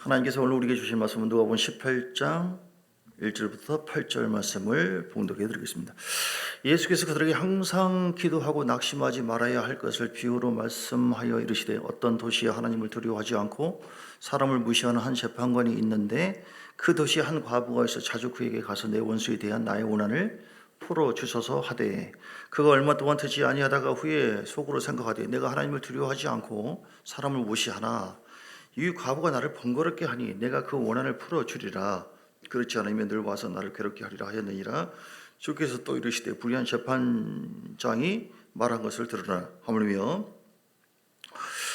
하나님께서 오늘 우리에게 주신 말씀은 누가복음 18장 1절부터 8절 말씀을 봉독해 드리겠습니다. 예수께서 그들에게 항상 기도하고 낙심하지 말아야 할 것을 비유로 말씀하여 이르시되, 어떤 도시에 하나님을 두려워하지 않고 사람을 무시하는 한 재판관이 있는데, 그 도시에 한 과부가 있어 자주 그에게 가서 내 원수에 대한 나의 원한을 풀어주소서 하되, 그가 얼마 동안 되지 아니하다가 후에 속으로 생각하되, 내가 하나님을 두려워하지 않고 사람을 무시하나 이 과부가 나를 번거롭게 하니 내가 그 원한을 풀어주리라. 그렇지 않으면 늘 와서 나를 괴롭게 하리라 하였느니라. 주께서 또 이르시되, 불의한 재판장이 말한 것을 들으라 하물며,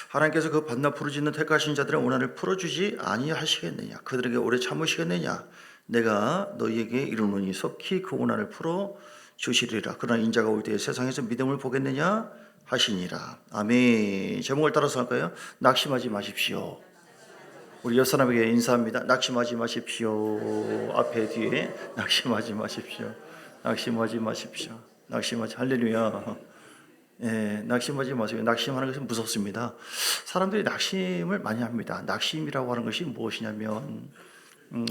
하나님께서 그 반나 부르짖는 택하신 자들의 원한을 풀어주지 아니하시겠느냐? 그들에게 오래 참으시겠느냐? 내가 너희에게 이르노니 속히 그 원한을 풀어주시리라. 그러나 인자가 올 때에 세상에서 믿음을 보겠느냐 하시니라. 아멘. 제목을 따라서 할까요? 낙심하지 마십시오. 우리 옆 사람에게 인사합니다. 낙심하지 마십시오. 앞에 뒤에 낙심하지 마십시오. 낙심하지 마십시오. 낙심하지, 할렐루야. 예, 낙심하지 마세요. 낙심하는 것은 무섭습니다. 사람들이 낙심을 많이 합니다. 낙심이라고 하는 것이 무엇이냐면,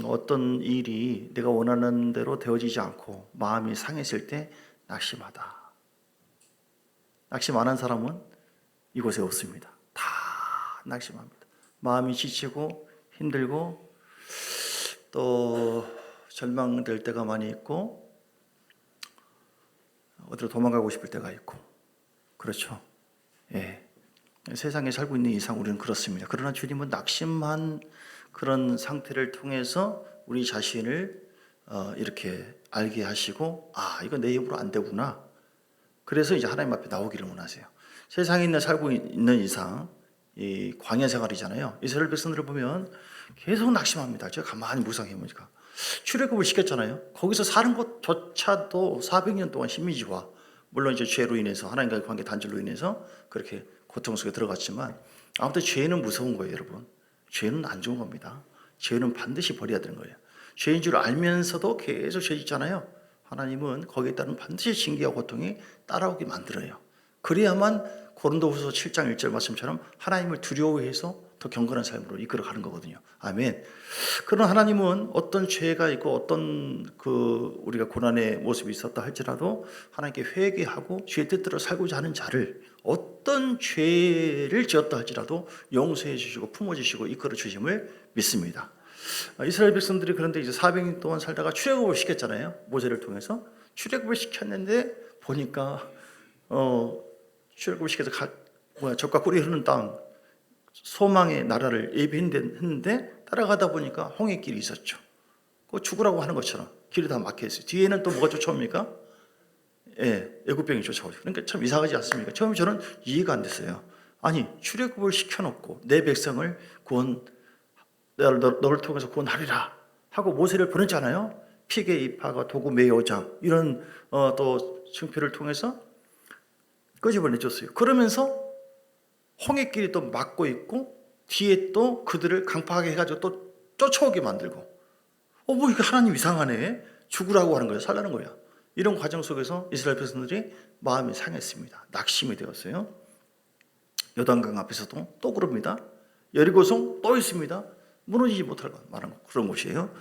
어떤 일이 내가 원하는 대로 되어지지 않고 마음이 상했을 때 낙심하다. 낙심 안 한 사람은 이곳에 없습니다. 다 낙심합니다. 마음이 지치고 힘들고 또 절망될 때가 많이 있고 어디로 도망가고 싶을 때가 있고, 그렇죠. 예. 세상에 살고 있는 이상 우리는 그렇습니다. 그러나 주님은 낙심한 그런 상태를 통해서 우리 자신을 이렇게 알게 하시고, 아, 이거 내 힘으로 안 되구나. 그래서 이제 하나님 앞에 나오기를 원하세요. 세상에 살고 있는 이상 이 광야 생활이잖아요. 이스라엘 백성들을 보면 계속 낙심합니다. 제가 가만히 묵상해 보니까 출애굽을 시켰잖아요. 거기서 사는 것조차도 400년 동안 식민지화, 물론 이제 죄로 인해서 하나님과의 관계 단절로 인해서 그렇게 고통 속에 들어갔지만, 아무튼 죄는 무서운 거예요, 여러분. 죄는 안 좋은 겁니다. 죄는 반드시 버려야 되는 거예요. 죄인 줄 알면서도 계속 죄 짓잖아요. 하나님은 거기에 따른 반드시 징계와 고통이 따라오게 만들어요. 그래야만 고린도후서 7장 1절 말씀처럼 하나님을 두려워해서 더 경건한 삶으로 이끌어가는 거거든요. 아멘. 그런 하나님은 어떤 죄가 있고 어떤 우리가 고난의 모습이 있었다 할지라도 하나님께 회개하고 죄 뜻대로 살고자 하는 자를, 어떤 죄를 지었다 할지라도 용서해 주시고 품어 주시고 이끌어 주심을 믿습니다. 이스라엘 백성들이 그런데 이제 400년 동안 살다가 출애굽을 시켰잖아요. 모세를 통해서 출애굽을 시켰는데 보니까 출애굽을 시켜서 젖과 꿀이 흐르는 땅, 소망의 나라를 예비했는데 따라가다 보니까 홍해길이 있었죠. 그 죽으라고 하는 것처럼 길이 다 막혀 있어요. 뒤에는 또 뭐가 쫓아옵니까? 예, 애국병이 쫓아오죠. 그러니까 참 이상하지 않습니까? 처음에 저는 이해가 안 됐어요. 아니, 출애굽을 시켜놓고 내 백성을 너를 통해서 구원하리라 하고 모세를 보냈잖아요. 픽의 이파가 도구 매요장 이런 또 증표를 통해서 끄집어내줬어요. 그러면서 홍해길이 또 막고 있고 뒤에 또 그들을 강팍하게 해가지고 또 쫓아오게 만들고, 뭐 이게 하나님 이상하네. 죽으라고 하는 거예요. 살라는 거야. 이런 과정 속에서 이스라엘 백성들이 마음이 상했습니다. 낙심이 되었어요. 요단강 앞에서도 또 그럽니다. 여리고성 또 있습니다. 무너지지 못할 만한 그런 곳이에요.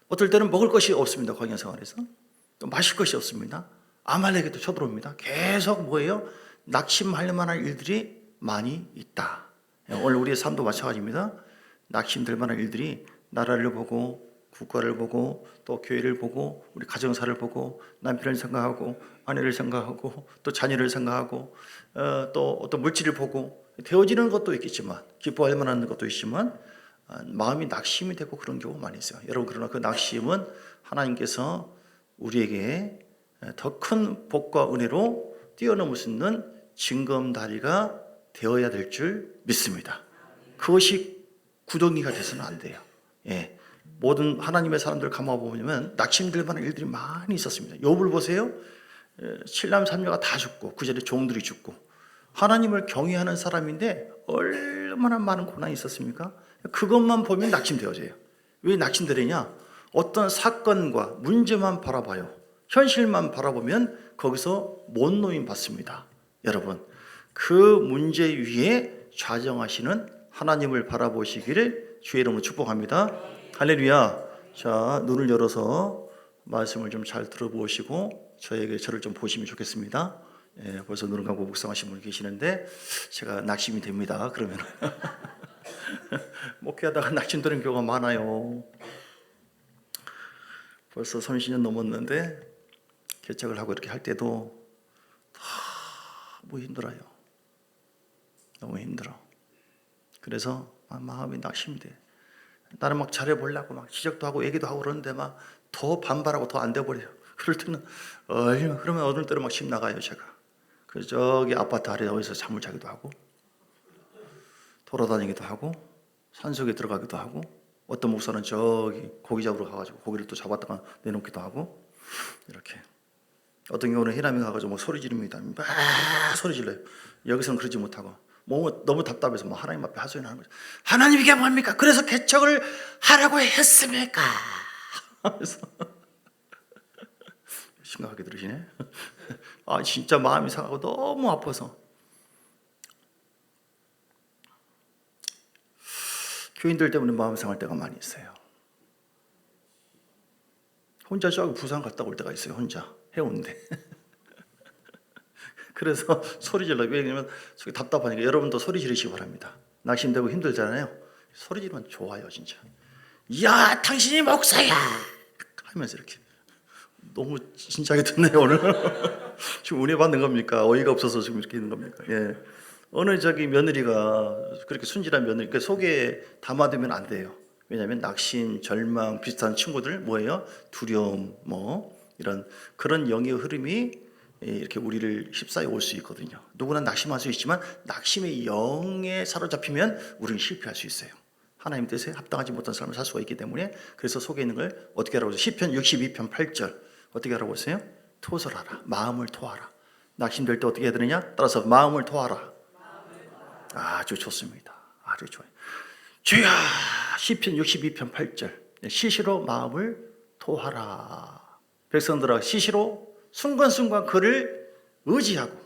어떨 때는 먹을 것이 없습니다. 광야 생활에서 또 마실 것이 없습니다. 아말렉이 또 쳐들어옵니다. 계속 뭐예요? 낙심할 만한 일들이 많이 있다. 오늘 우리의 삶도 마찬가지입니다. 낙심될 만한 일들이 나라를 보고 국가를 보고 또 교회를 보고 우리 가정사를 보고 남편을 생각하고 아내를 생각하고 또 자녀를 생각하고 또 어떤 물질을 보고 되어지는 것도 있겠지만, 기뻐할 만한 것도 있지만 마음이 낙심이 되고 그런 경우가 많이 있어요. 여러분, 그러나 그 낙심은 하나님께서 우리에게 더 큰 복과 은혜로 뛰어넘을 수 있는 징검다리가 되어야 될 줄 믿습니다. 그것이 구덩이가 돼서는 안 돼요. 예. 모든 하나님의 사람들 감아보면 낙심될 만한 일들이 많이 있었습니다. 욥을 보세요. 7남 3녀가 다 죽고 그 자리에 종들이 죽고, 하나님을 경외하는 사람인데 얼마나 많은 고난이 있었습니까? 그것만 보면 낙심되어져요. 왜 낙심되느냐? 어떤 사건과 문제만 바라봐요. 현실만 바라보면 거기서 못 놓임 받습니다. 여러분, 그 문제 위에 좌정하시는 하나님을 바라보시기를 주의 이름으로 축복합니다. 할렐루야. 자, 눈을 열어서 말씀을 좀 잘 들어보시고 저를 좀 보시면 좋겠습니다. 예, 벌써 눈을 감고 묵상하신 분이 계시는데 제가 낙심이 됩니다. 그러면 목회하다가 낙심되는 경우가 많아요. 벌써 30년 넘었는데 개척을 하고 이렇게 할 때도 너무 힘들어요. 너무 힘들어. 그래서 마음이 낙심이 돼. 나는 막 잘해보려고 막 지적도 하고 얘기도 하고 그러는데 막 더 반발하고 더 안 돼버려요. 그럴 때는 그러면 어느 때는 막 심 나가요 제가. 그래서 저기 아파트 아래 어디서 잠을 자기도 하고 돌아다니기도 하고 산속에 들어가기도 하고 어떤 목사는 저기 고기 잡으러 가가지고 고기를 또 잡았다가 내놓기도 하고 이렇게 어떤 경우는 희남이 가가지고 막 소리 지릅니다. 막 소리 질러요. 여기서는 그러지 못하고 너무 답답해서 뭐 하나님 앞에 하소연하는 거죠. 하나님 이게 뭡니까? 그래서 개척을 하라고 했습니까? 하면서 심각하게 들으시네. 아 진짜 마음이 상하고 너무 아파서 교인들 때문에 마음 상할 때가 많이 있어요. 혼자 저기 부산 갔다 올 때가 있어요. 혼자 해운대. 그래서 소리 질러. 왜냐면 저기 답답하니까 여러분도 소리 지르시기 바랍니다. 낙심되고 힘들잖아요. 소리 지르면 좋아요, 진짜. 야, 당신이 목사야! 하면서 이렇게. 너무 진지하게 듣네요, 오늘. 지금 은혜 받는 겁니까? 어이가 없어서 지금 이렇게 있는 겁니까? 예. 어느 저기 며느리가 그렇게 순진한 며느리, 그 속에 담아두면 안 돼요. 왜냐하면 낙심, 절망, 비슷한 친구들 뭐예요? 두려움, 뭐 이런 그런 영의 흐름이 이렇게 우리를 휩싸여 올 수 있거든요. 누구나 낙심할 수 있지만 낙심의 영에 사로잡히면 우리는 실패할 수 있어요. 하나님 뜻에 합당하지 못한 삶을 살 수가 있기 때문에 그래서 속에 있는 걸 어떻게 하라고 했어요? 시편 62편 8절 어떻게 하라고 했어요? 토설하라, 마음을 토하라. 낙심될 때 어떻게 해야 되느냐? 따라서 마음을 토하라. 아주 좋습니다. 아주 좋아요. 주야, 시편 62편 8절 시시로 마음을 토하라. 백성들아 시시로 순간순간 그를 의지하고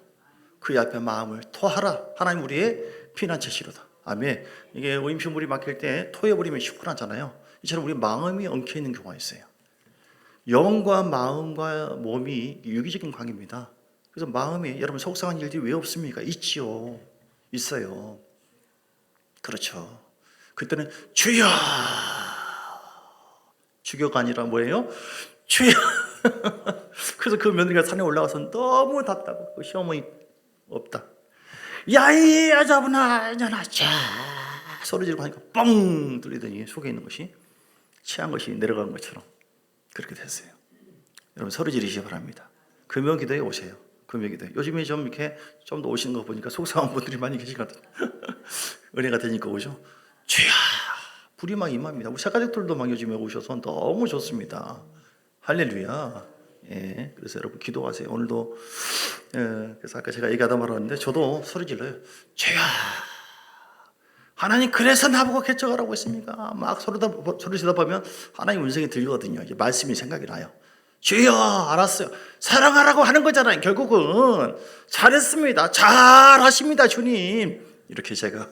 그 앞에 마음을 토하라. 하나님 우리의 피난처시로다. 아멘. 이게 음식물이 막힐 때 토해버리면 시원하잖아요. 이처럼 우리 마음이 엉켜있는 경우가 있어요. 영과 마음과 몸이 유기적인 관계입니다. 그래서 마음에 여러분 속상한 일들이 왜 없습니까? 있지요. 있어요. 그렇죠. 그때는 주여, 주교가 아니라 뭐예요? 주여. 그래서 그 며느리가 산에 올라가서 너무 답답하고 그 시어머니 없다. 야이 여자분아 일어나 자 소리 지르고 하니까 뻥 뚫리더니 속에 있는 것이 취한 것이 내려간 것처럼 그렇게 됐어요. 여러분 소리 지르시기 바랍니다. 금요기도에 오세요. 금요기도에 요즘에 좀 이렇게 좀 더 오시는 거 보니까 속상한 분들이 많이 계신 것 같아요. 은혜가 되니까 오죠. 주야 불이 막 임합니다. 우리 새가족들도 막 요즘에 오셔서 너무 좋습니다. 할렐루야. 예, 그래서 여러분 기도하세요. 오늘도 그래서 아까 제가 얘기하다 말았는데 저도 소리 질러요. 주야 하나님 그래서 나보고 개척하라고 했습니까? 막 소리 지르다 보면 하나님 음성이 들리거든요. 이제 말씀이 생각이 나요. 주여 알았어요. 사랑하라고 하는 거잖아요. 결국은 잘했습니다. 잘하십니다 주님. 이렇게 제가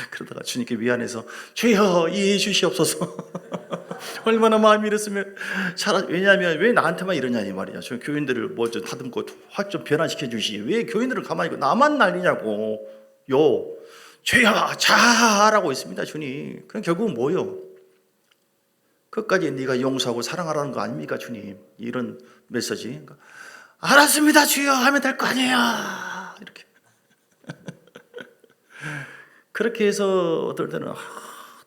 그러다가 주님께 미안해서 주여 이해해 주시옵소서. 얼마나 마음이 이랬으면 왜냐하면 왜 나한테만 이러냐 이 말이야. 저 교인들을 뭐 좀 다듬고 확 좀 변화시켜 주시. 왜 교인들을 가만히 있고 나만 난리냐고. 주여 잘하라고 있습니다 주님. 그럼 결국은 뭐요? 끝까지 네가 용서하고 사랑하라는 거 아닙니까 주님? 이런 메시지. 그러니까, 알았습니다 주여 하면 될 거 아니에요. 이렇게. 그렇게 해서 어떨 때는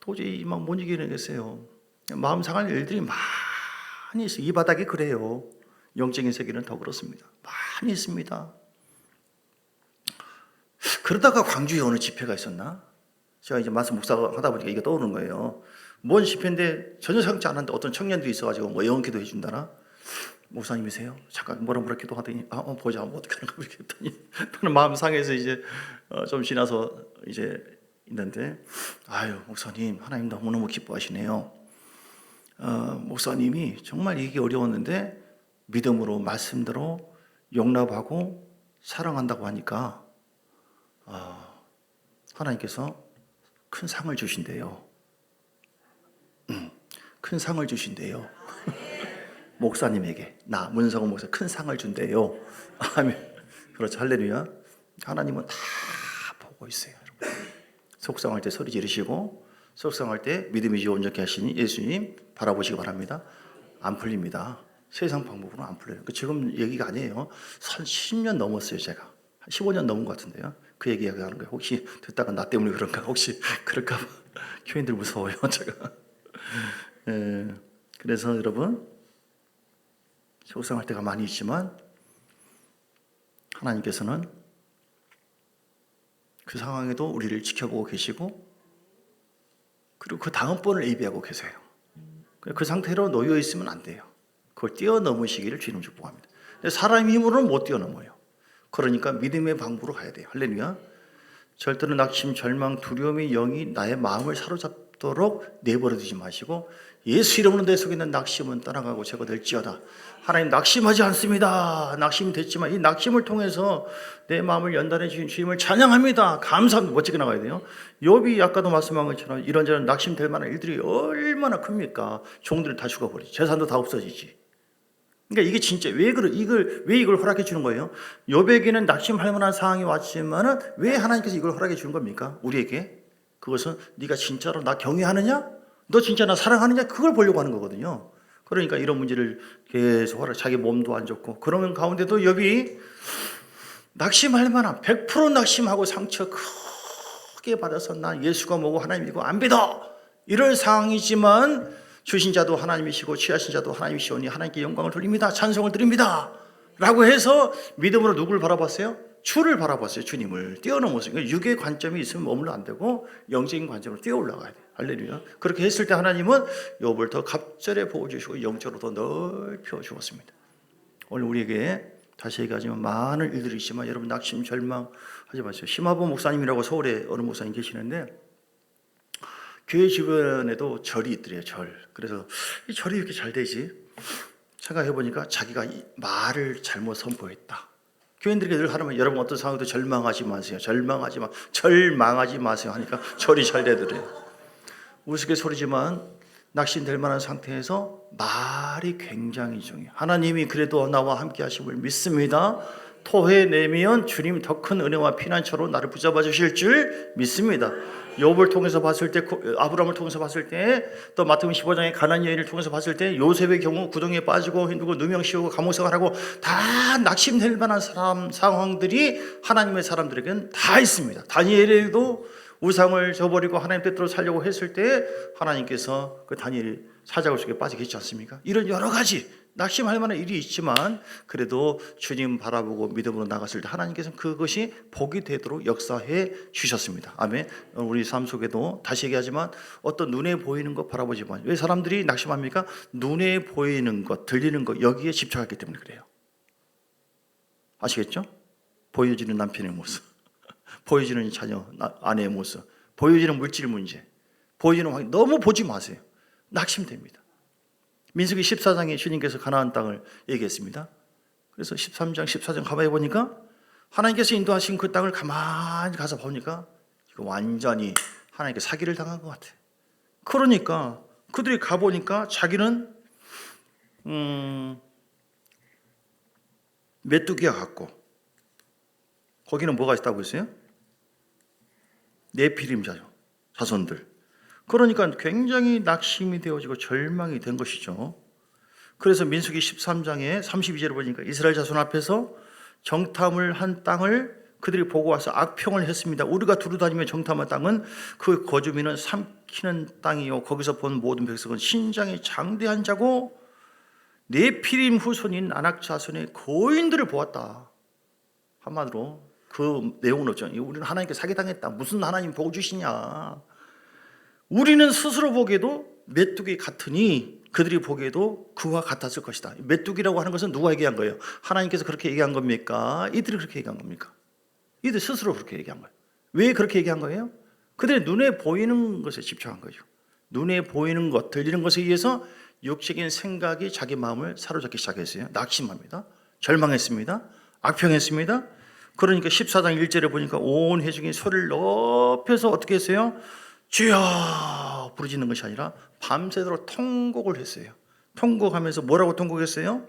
도저히 막 못 이겨내겠어요. 마음 상할 일들이 많이 있어요. 이 바닥이 그래요. 영적인 세계는 더 그렇습니다. 많이 있습니다. 그러다가 광주에 어느 집회가 있었나? 제가 이제 말씀 묵상하다 보니까 이게 떠오르는 거예요. 뭔 집회인데 전혀 생각지 않았는데 어떤 청년들이 있어가지고 뭐 영기도 해준다나? 목사님이세요? 잠깐 뭐라 기도하더니 보자 뭐 어떻게 하는 거 이렇게 했더니 저는 마음 상해서 이제 좀 지나서 이제 있는데 아유 목사님 하나님 너무너무 기뻐하시네요. 목사님이 정말 이게 어려웠는데 믿음으로 말씀대로 용납하고 사랑한다고 하니까 하나님께서 큰 상을 주신대요. 큰 상을 주신대요. 목사님에게, 나 문성호 목사 큰 상을 준대요. 아멘. 그렇죠. 할렐루야. 하나님은 다 보고 있어요. 여러분. 속상할 때 소리 지르시고, 속상할 때 믿음이 온전케 하시니 예수님 바라보시기 바랍니다. 안 풀립니다. 세상 방법으로는 안 풀려요. 지금 얘기가 아니에요. 10년 넘었어요. 제가 한 15년 넘은 것 같은데요. 그 얘기하는 거예요. 혹시 듣다가 나 때문에 그런가? 혹시 그럴까 봐 교인들 무서워요. 제가. 그래서 여러분, 속상할 때가 많이 있지만 하나님께서는 그 상황에도 우리를 지켜보고 계시고, 그리고 그 다음번을 예비하고 계세요. 그 상태로 놓여 있으면 안 돼요. 그걸 뛰어넘으시기를 주님 축복합니다. 근데 사람의 힘으로는 못 뛰어넘어요. 그러니까 믿음의 방법으로 가야 돼요. 할렐루야. 절대로 낙심, 절망, 두려움의 영이 나의 마음을 사로잡도록 내버려 두지 마시고, 예수 이름으로 내 속에 있는 낙심은 떠나가고 제거될지어다. 하나님 낙심하지 않습니다. 낙심이 됐지만 이 낙심을 통해서 내 마음을 연단해 주신 주님을 찬양합니다. 감사합니다. 멋지게 나가야 돼요. 욥이 아까도 말씀한 것처럼 이런저런 낙심될 만한 일들이 얼마나 큽니까? 종들이 다 죽어버리지. 재산도 다 없어지지. 그러니까 이게 진짜 왜 이걸 허락해 주는 거예요? 욥에게는 낙심할 만한 상황이 왔지만은 왜 하나님께서 이걸 허락해 주는 겁니까? 우리에게. 그것은 네가 진짜로 나 경외하느냐? 너 진짜 나 사랑하느냐? 그걸 보려고 하는 거거든요. 그러니까 이런 문제를 계속 하라. 자기 몸도 안 좋고 그러는 가운데도 욥이 낙심할 만한 100% 낙심하고 상처 크게 받아서 나 예수가 뭐고 하나님이고 안 믿어 이럴 상황이지만 주신 자도 하나님이시고 취하신 자도 하나님이시오니 하나님께 영광을 돌립니다. 찬송을 드립니다 라고 해서 믿음으로 누구를 바라봤어요? 주를 바라봤어요. 주님을 뛰어넘었어요. 그러니까 육의 관점이 있으면 머물러 안 되고 영적인 관점으로 뛰어 올라가야 돼요. 할렐루야. 그렇게 했을 때 하나님은 욥을 더 갑절에 보호주시고 영적으로 더 넓혀 주었습니다. 오늘 우리에게 다시 얘기하지만 많은 일들이 있지만 여러분 낙심 절망하지 마세요. 심화보 목사님이라고 서울에 어느 목사님 계시는데 교회 주변에도 절이 있더래요. 절. 그래서 이 절이 이렇게 잘 되지? 생각해 보니까 자기가 말을 잘못 선포했다. 교인들에게 늘 하라면 여러분 어떤 상황에도 절망하지 마세요. 절망하지 마세요 하니까 절이 잘 되더래요. 우스갯소리지만 낙심될 만한 상태에서 말이 굉장히 중요해요. 하나님이 그래도 나와 함께 하심을 믿습니다. 토해내면 주님 더 큰 은혜와 피난처로 나를 붙잡아 주실 줄 믿습니다. 욥을 통해서 봤을 때, 아브라함을 통해서 봤을 때, 또 마태복음 15장의 가나안 여인을 통해서 봤을 때 요셉의 경우 구덩이에 빠지고 힘들고 누명 씌우고 감옥 생활하고 다 낙심될 만한 상황들이 하나님의 사람들에게는 다 있습니다. 다니엘에도 우상을 저버리고 하나님 뜻대로 살려고 했을 때 하나님께서 그 다니엘 사자굴 속에 빠지게 했지 않습니까? 이런 여러 가지 낙심할 만한 일이 있지만 그래도 주님 바라보고 믿음으로 나갔을 때 하나님께서는 그것이 복이 되도록 역사해 주셨습니다. 아멘. 우리 삶 속에도 다시 얘기하지만 어떤 눈에 보이는 것 바라보지 마세요. 왜 사람들이 낙심합니까? 눈에 보이는 것, 들리는 것 여기에 집착하기 때문에 그래요. 아시겠죠? 보여지는 남편의 모습, 보여지는 자녀, 아내의 모습, 보여지는 물질 문제, 보여지는 환경 너무 보지 마세요. 낙심됩니다. 민수기 14장에 주님께서 가나안 땅을 얘기했습니다. 그래서 13장, 14장 가만히 보니까 하나님께서 인도하신 그 땅을 가만히 가서 보니까 이거 완전히 하나님께 사기를 당한 것 같아요. 그러니까 그들이 가보니까 자기는 메뚜기와 같고 거기는 뭐가 있다고 했어요? 네피림 자손들. 그러니까 굉장히 낙심이 되어지고 절망이 된 것이죠. 그래서 민수기 13장에 32절을 보니까 이스라엘 자손 앞에서 정탐을 한 땅을 그들이 보고 와서 악평을 했습니다. 우리가 두루다니며 정탐한 땅은 그 거주민은 삼키는 땅이요 거기서 본 모든 백성은 신장이 장대한 자고 네피림 후손인 아낙 자손의 고인들을 보았다. 한마디로 그 내용은 어쩌 우리는 하나님께 사기당했다. 무슨 하나님 복 주시냐. 우리는 스스로 보기에도 메뚜기 같으니 그들이 보기에도 그와 같았을 것이다. 메뚜기라고 하는 것은 누가 얘기한 거예요? 하나님께서 그렇게 얘기한 겁니까? 이들이 그렇게 얘기한 겁니까? 이들 스스로 그렇게 얘기한 거예요. 왜 그렇게 얘기한 거예요? 그들의 눈에 보이는 것에 집착한 거죠. 눈에 보이는 것, 들리는 것에 의해서 육적인 생각이 자기 마음을 사로잡기 시작했어요. 낙심합니다. 절망했습니다. 악평했습니다. 그러니까 14장 1절에 보니까 온 회중이 소리를 높여서 어떻게 했어요? 주여 막 부르짖는 것이 아니라 밤새도록 통곡을 했어요. 통곡하면서 뭐라고 통곡했어요?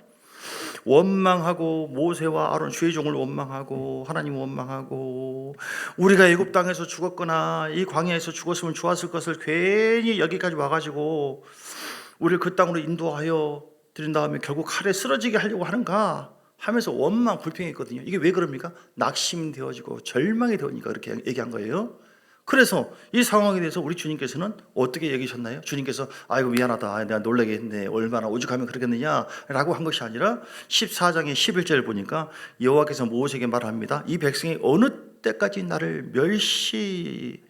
원망하고 모세와 아론 죄종을 원망하고 하나님 원망하고 우리가 애굽 땅에서 죽었거나 이 광야에서 죽었으면 좋았을 것을 괜히 여기까지 와가지고 우리를 그 땅으로 인도하여 드린 다음에 결국 칼에 쓰러지게 하려고 하는가 하면서 원망 불평했거든요. 이게 왜 그럽니까? 낙심되어지고 절망이 되니까 그렇게 얘기한 거예요. 그래서 이 상황에 대해서 우리 주님께서는 어떻게 얘기하셨나요? 주님께서 아이고 미안하다, 내가 놀라게 했네, 얼마나 오죽하면 그러겠느냐 라고 한 것이 아니라 14장의 11절을 보니까 여호와께서 모세에게 말합니다. 이 백성이 어느 때까지 나를 멸시하겠느냐,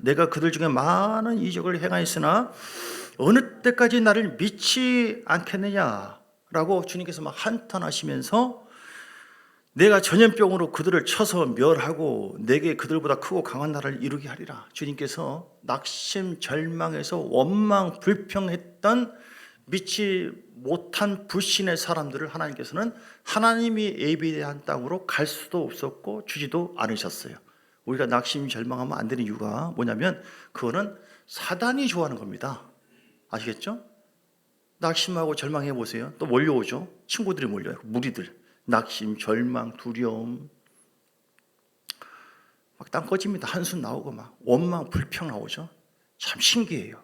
내가 그들 중에 많은 이적을 행하였으나 어느 때까지 나를 믿지 않겠느냐 라고 주님께서 막 한탄하시면서 내가 전염병으로 그들을 쳐서 멸하고 내게 그들보다 크고 강한 나라를 이루게 하리라. 주님께서 낙심 절망에서 원망 불평했던 믿지 못한 불신의 사람들을 하나님께서는 하나님이 예비한 땅으로 갈 수도 없었고 주지도 않으셨어요. 우리가 낙심 절망하면 안 되는 이유가 뭐냐면 그거는 사단이 좋아하는 겁니다. 아시겠죠? 낙심하고 절망해 보세요. 또 몰려오죠. 친구들이 몰려요. 무리들. 낙심, 절망, 두려움 막 땅 꺼집니다. 한숨 나오고 막 원망, 불평 나오죠. 참 신기해요.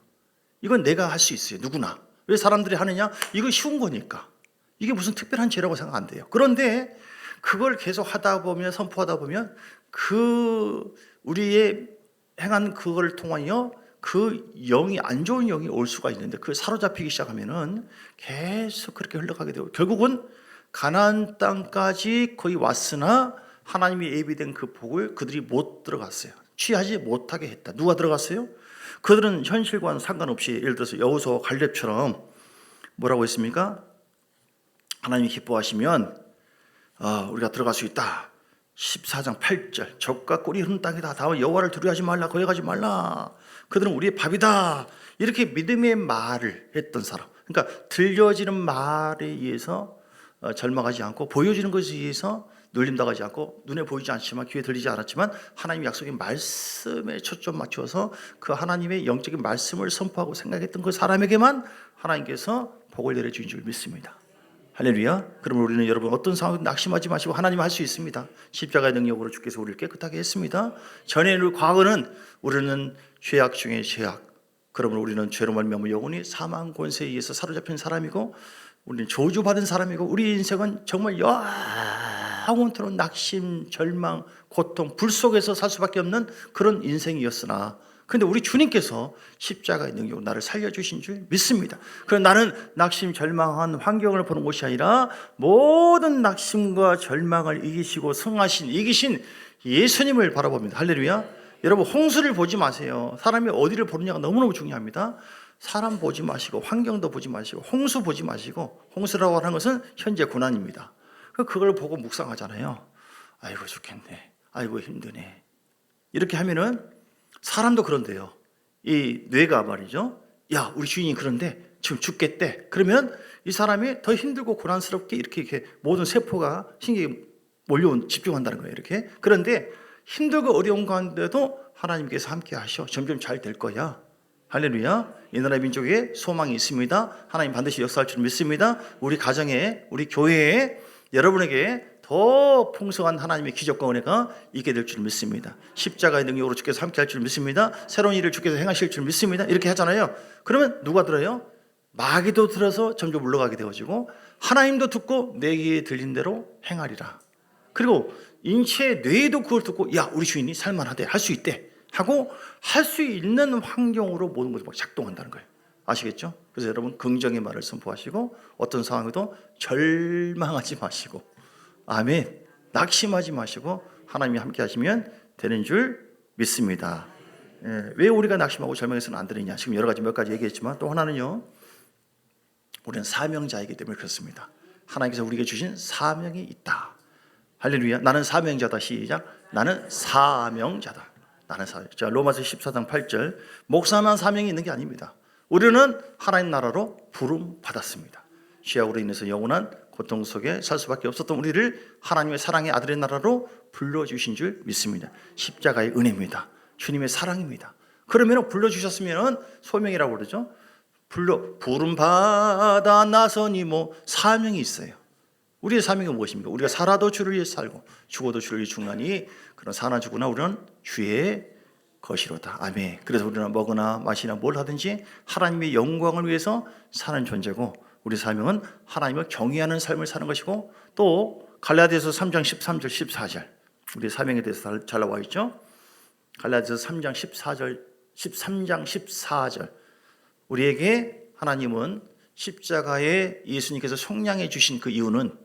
이건 내가 할 수 있어요. 누구나. 왜 사람들이 하느냐? 이거 쉬운 거니까. 이게 무슨 특별한 죄라고 생각 안 돼요. 그런데 그걸 계속 하다 보면 선포하다 보면 그 우리의 행한 그걸 통하여 그 영이 안 좋은 영이 올 수가 있는데 그 사로잡히기 시작하면은 계속 그렇게 흘러가게 되고 결국은 가나안 땅까지 거의 왔으나 하나님이 예비된 그 복을 그들이 못 들어갔어요. 취하지 못하게 했다. 누가 들어갔어요? 그들은 현실과는 상관없이 예를 들어서 여호수아와 갈렙처럼 뭐라고 했습니까? 하나님이 기뻐하시면 우리가 들어갈 수 있다. 14장 8절 적과 꿀이 흐르는 땅이다. 다음에 여호와를 두려워하지 말라. 거역하지 말라. 그들은 우리의 밥이다. 이렇게 믿음의 말을 했던 사람. 그러니까 들려지는 말에 의해서 절망하지 않고 보여지는 것에 의해서 눌림당하지 않고 눈에 보이지 않지만 귀에 들리지 않았지만 하나님의 약속의 말씀에 초점 맞춰서 그 하나님의 영적인 말씀을 선포하고 생각했던 그 사람에게만 하나님께서 복을 내려주신 줄 믿습니다. 할렐루야. 그러면 우리는 여러분 어떤 상황도 낙심하지 마시고 하나님 할 수 있습니다. 십자가의 능력으로 주께서 우리를 깨끗하게 했습니다. 전에는 과거는 우리는 죄악 중에 죄악. 그러면 우리는 죄로 말미암아 영혼이 사망 권세에 의해서 사로잡힌 사람이고 우리는 저주받은 사람이고 우리 인생은 정말 영원토록 낙심, 절망, 고통, 불 속에서 살 수밖에 없는 그런 인생이었으나 그런데 우리 주님께서 십자가의 능력으로 나를 살려주신 줄 믿습니다. 그럼 나는 낙심, 절망한 환경을 보는 것이 아니라 모든 낙심과 절망을 이기시고 승하신 이기신 예수님을 바라봅니다. 할렐루야. 여러분 홍수를 보지 마세요. 사람이 어디를 보느냐가 너무너무 중요합니다. 사람 보지 마시고 환경도 보지 마시고 홍수 보지 마시고 홍수라고 하는 것은 현재 고난입니다. 그걸 보고 묵상하잖아요. 아이고 죽겠네. 아이고 힘드네. 이렇게 하면은 사람도 그런데요. 이 뇌가 말이죠. 야 우리 주인이 그런데 지금 죽겠대. 그러면 이 사람이 더 힘들고 고난스럽게 이렇게 모든 세포가 신경이 몰려온 집중한다는 거예요. 이렇게. 그런데 힘들고 어려운 가운데도 하나님께서 함께 하셔. 점점 잘 될 거야. 할렐루야. 이 나라의 민족에 소망이 있습니다. 하나님 반드시 역사할 줄 믿습니다. 우리 가정에 우리 교회에 여러분에게 더 풍성한 하나님의 기적과 은혜가 있게 될 줄 믿습니다. 십자가의 능력으로 주께서 함께 할 줄 믿습니다. 새로운 일을 주께서 행하실 줄 믿습니다. 이렇게 하잖아요. 그러면 누가 들어요? 마귀도 들어서 점점 물러가게 되어지고 하나님도 듣고 내 귀에 들린 대로 행하리라. 그리고 인체의 뇌도 그걸 듣고 야 우리 주인이 살만하대 할 수 있대 하고 할 수 있는 환경으로 모든 것이 막 작동한다는 거예요. 아시겠죠? 그래서 여러분 긍정의 말을 선포하시고 어떤 상황에도 절망하지 마시고 아멘 낙심하지 마시고 하나님이 함께 하시면 되는 줄 믿습니다. 왜 우리가 낙심하고 절망해서는 안 되느냐 지금 여러 가지 몇 가지 얘기했지만 또 하나는요 우리는 사명자이기 때문에 그렇습니다. 하나님께서 우리에게 주신 사명이 있다. 할렐루야. 나는 사명자다. 시작. 나는 사명자다. 나는 사명. 자, 로마서 14장 8절. 목사만 사명이 있는 게 아닙니다. 우리는 하나님 나라로 부름 받았습니다. 죄악으로 인해서 영원한 고통 속에 살 수밖에 없었던 우리를 하나님의 사랑의 아들의 나라로 불러주신 줄 믿습니다. 십자가의 은혜입니다. 주님의 사랑입니다. 그러면 불러주셨으면 소명이라고 그러죠. 부름 받아 나서니 뭐 사명이 있어요. 우리의 사명이 무엇입니까? 우리가 살아도 주를 위해 살고 죽어도 주를 위해 죽나니 그런 사나 죽으나 우리는 주의 것이로다. 아멘. 그래서 우리는 먹으나 마시나 뭘 하든지 하나님의 영광을 위해서 사는 존재고, 우리 사명은 하나님을 경외하는 삶을 사는 것이고, 또 갈라디아서 3장 13절 14절 우리 사명에 대해서 잘 나와 있죠. 갈라디아서 3장 14절 13장 14절 우리에게 하나님은 십자가에 예수님께서 속량해 주신 그 이유는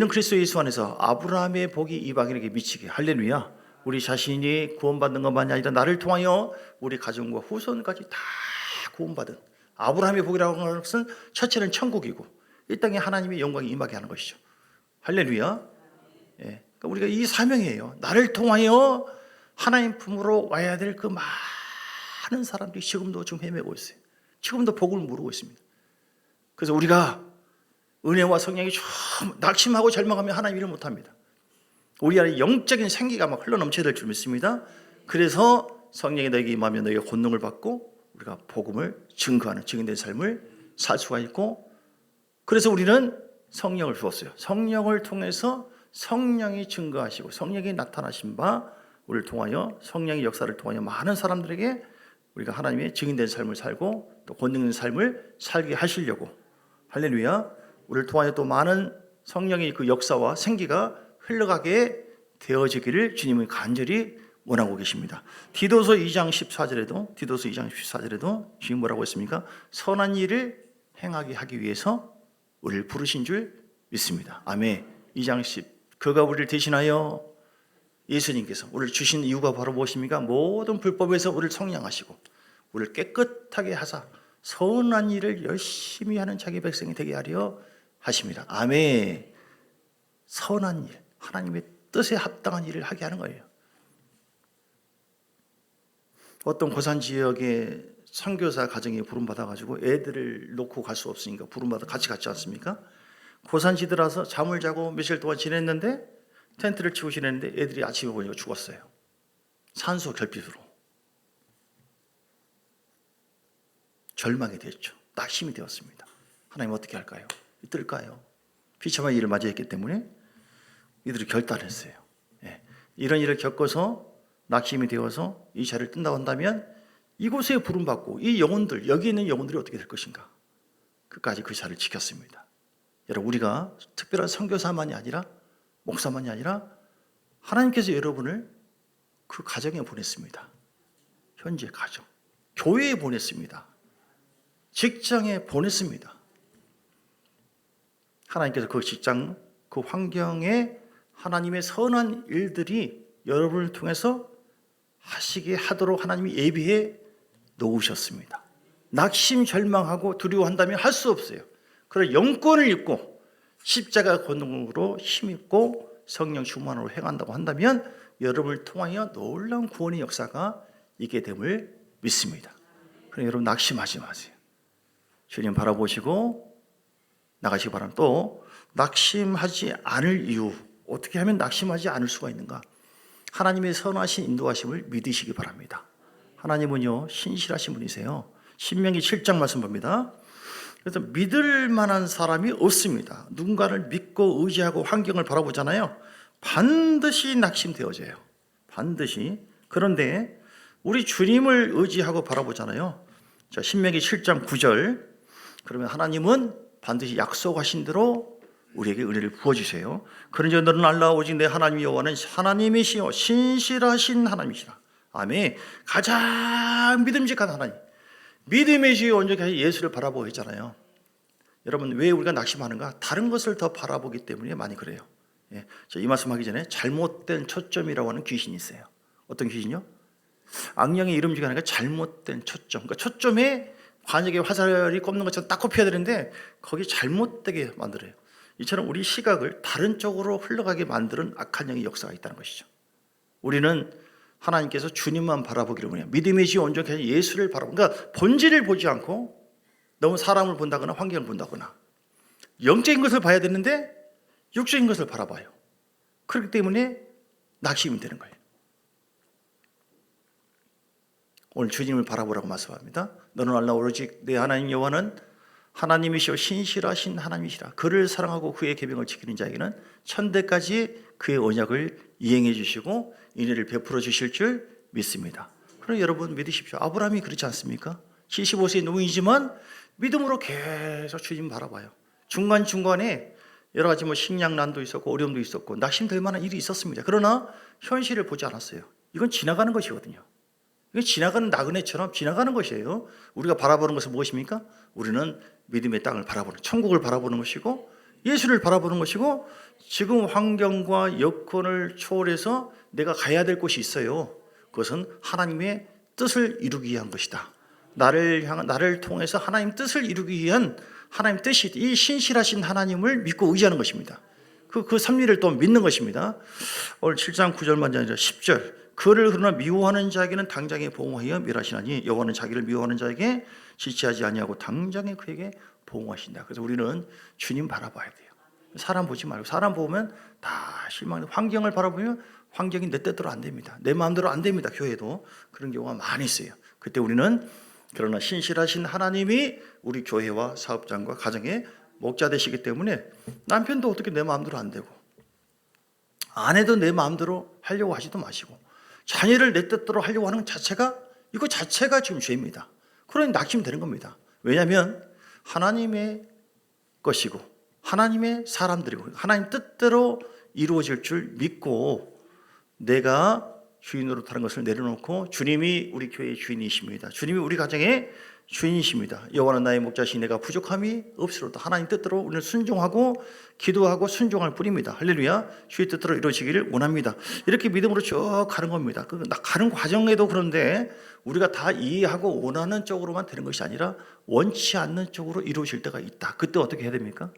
그리스도 예수 안에서 아브라함의 복이 이방인에게 미치게, 할렐루야, 우리 자신이 구원받는 것만이 아니라 나를 통하여 우리 가정과 후손까지 다 구원받은 아브라함의 복이라고 하는 것은 첫째는 천국이고 이 땅에 하나님의 영광이 임하게 하는 것이죠. 할렐루야. 예. 그러니까 우리가 이 사명이에요. 나를 통하여 하나님 품으로 와야 될 그 많은 사람들이 지금도 좀 헤매고 있어요. 지금도 복을 모르고 있습니다. 그래서 우리가 은혜와 성령이 좀 낙심하고 절망하면 하나님 일을 못합니다. 우리 안에 영적인 생기가 막 흘러넘쳐야 될 줄 믿습니다. 그래서 성령이 너에게 임하면 너희가 권능을 받고 우리가 복음을 증거하는 증인된 삶을 살 수가 있고, 그래서 우리는 성령을 주었어요. 성령을 통해서 성령이 증거하시고 성령이 나타나신 바 우리를 통하여, 성령의 역사를 통하여 많은 사람들에게 우리가 하나님의 증인된 삶을 살고 또 권능된 삶을 살게 하시려고, 할렐루야, 우리를 통하여 또 많은 성령의 그 역사와 생기가 흘러가게 되어지기를 주님은 간절히 원하고 계십니다. 디도서 2장 14절에도 주님 뭐라고 했습니까? 선한 일을 행하게 하기 위해서 우리를 부르신 줄 믿습니다. 아멘. 2장 10 그가 우리를 대신하여, 예수님께서 우리를 주신 이유가 바로 무엇입니까? 모든 불법에서 우리를 성량하시고 우리를 깨끗하게 하사 선한 일을 열심히 하는 자기 백성이 되게 하려 하십니다. 아멘. 선한 일, 하나님의 뜻에 합당한 일을 하게 하는 거예요. 어떤 고산 지역에 선교사 가정이 부름받아가지고 애들을 놓고 갈 수 없으니까 부름받아 같이 갔지 않습니까? 고산지대라서 잠을 자고 며칠 동안 지냈는데, 텐트를 치고 지냈는데 애들이 아침에 보니까 죽었어요. 산소 결핍으로. 절망이 됐죠. 낙심이 되었습니다. 하나님 어떻게 할까요? 뜰까요? 비참한 일을 맞이했기 때문에 이들이 결단했어요. 예. 이런 일을 겪어서 낙심이 되어서 이 자리를 뜬다고 한다면 이곳에 부름받고 이 영혼들, 여기 있는 영혼들이 어떻게 될 것인가? 끝까지 그 자리를 지켰습니다. 여러분, 우리가 특별한 선교사만이 아니라, 목사만이 아니라 하나님께서 여러분을 그 가정에 보냈습니다. 현재 가정, 교회에 보냈습니다. 직장에 보냈습니다. 하나님께서 그 직장, 그 환경에 하나님의 선한 일들이 여러분을 통해서 하시게 하도록 하나님이 예비해 놓으셨습니다. 낙심, 절망하고 두려워한다면 할 수 없어요. 그러나 영권을 입고 십자가 권능으로 힘입고 성령 충만으로 행한다고 한다면 여러분을 통하여 놀라운 구원의 역사가 있게 됨을 믿습니다. 그러니 여러분 낙심하지 마세요. 주님 바라보시고 나가시기 바랍니다. 또 낙심하지 않을 이유, 어떻게 하면 낙심하지 않을 수가 있는가? 하나님의 선하신 인도하심을 믿으시기 바랍니다. 하나님은요 신실하신 분이세요. 신명기 7장 말씀 봅니다. 그래서 믿을 만한 사람이 없습니다. 누군가를 믿고 의지하고 환경을 바라보잖아요. 반드시 낙심되어져요. 반드시. 그런데 우리 주님을 의지하고 바라보잖아요. 자, 신명기 7장 9절. 그러면 하나님은 반드시 약속하신 대로 우리에게 은혜를 부어주세요. 그런즉 너는 알라 오직 내 하나님 여호와는 하나님이시요 신실하신 하나님이시라. 아멘. 가장 믿음직한 하나님, 믿음의 주여 온전히 예수를 바라보고 있잖아요. 여러분, 왜 우리가 낙심하는가? 다른 것을 더 바라보기 때문에 많이 그래요. 예. 이 말씀하기 전에 잘못된 초점이라고 하는 귀신이 있어요. 어떤 귀신이요? 악령의 이름 중에 하나가 잘못된 초점. 그러니까 초점에 관역에 화살이 꼽는 것처럼 딱 꼽혀야 되는데 거기 잘못되게 만들어요. 이처럼 우리 시각을 다른 쪽으로 흘러가게 만드는 악한 영의 역사가 있다는 것이죠. 우리는 하나님께서 주님만 바라보기를 원해요. 믿음의 주 온전히 예수를 바라보고, 그러니까 본질을 보지 않고 너무 사람을 본다거나 환경을 본다거나 영적인 것을 봐야 되는데 육적인 것을 바라봐요. 그렇기 때문에 낙심이 되는 거예요. 오늘 주님을 바라보라고 말씀합니다. 너는 알라 오로지 내 하나님 여호와는 하나님이시오 신실하신 하나님이시라. 그를 사랑하고 그의 계명을 지키는 자에게는 천대까지 그의 언약을 이행해 주시고 인애를 베풀어 주실 줄 믿습니다. 그럼 여러분 믿으십시오. 아브라함이 그렇지 않습니까? 75세의 노인이지만 믿음으로 계속 주님 바라봐요. 중간중간에 여러 가지 식량난도 있었고 어려움도 있었고 낙심될 만한 일이 있었습니다. 그러나 현실을 보지 않았어요. 이건 지나가는 것이거든요. 이건 지나가는 나그네처럼 지나가는 것이에요. 우리가 바라보는 것은 무엇입니까? 우리는 믿음의 땅을 바라보는, 천국을 바라보는 것이고 예수를 바라보는 것이고 지금 환경과 여건을 초월해서 내가 가야 될 곳이 있어요. 그것은 하나님의 뜻을 이루기 위한 것이다. 나를 통해서 하나님 뜻을 이루기 위한 하나님 뜻이 이 신실하신 하나님을 믿고 의지하는 것입니다. 그 섭리를 또 믿는 것입니다. 오늘 7장 9절만 아니라 10절 그를 그러나 미워하는 자에게는 당장에 보응하여 멸하시나니 여호와는 자기를 미워하는 자에게 지체하지 아니하고 당장에 그에게 보응하신다. 그래서 우리는 주님 바라봐야 돼요. 사람 보지 말고 사람 보면 다 실망해. 환경을 바라보면 환경이 내 뜻대로 안 됩니다. 내 마음대로 안 됩니다. 교회도 그런 경우가 많이 있어요. 그때 우리는 그러나 신실하신 하나님이 우리 교회와 사업장과 가정의 목자 되시기 때문에 남편도 어떻게 내 마음대로 안 되고 아내도 내 마음대로 하려고 하지도 마시고 자녀를 내 뜻대로 하려고 하는 이거 자체가 지금 죄입니다. 그러니 낙심되는 겁니다. 왜냐하면 하나님의 것이고 하나님의 사람들이고 하나님 뜻대로 이루어질 줄 믿고 내가 주인으로 다른 것을 내려놓고 주님이 우리 교회의 주인이십니다. 주님이 우리 가정의 주인이십니다. 여호와는 나의 목자시니 내가 부족함이 없으로다. 하나님 뜻대로 우리는 순종하고 기도하고 순종할 뿐입니다. 할렐루야. 주의 뜻대로 이루어지기를 원합니다. 이렇게 믿음으로 쭉 가는 겁니다. 가는 과정에도 그런데 우리가 다 이해하고 원하는 쪽으로만 되는 것이 아니라 원치 않는 쪽으로 이루어질 때가 있다. 그때 어떻게 해야 됩니까?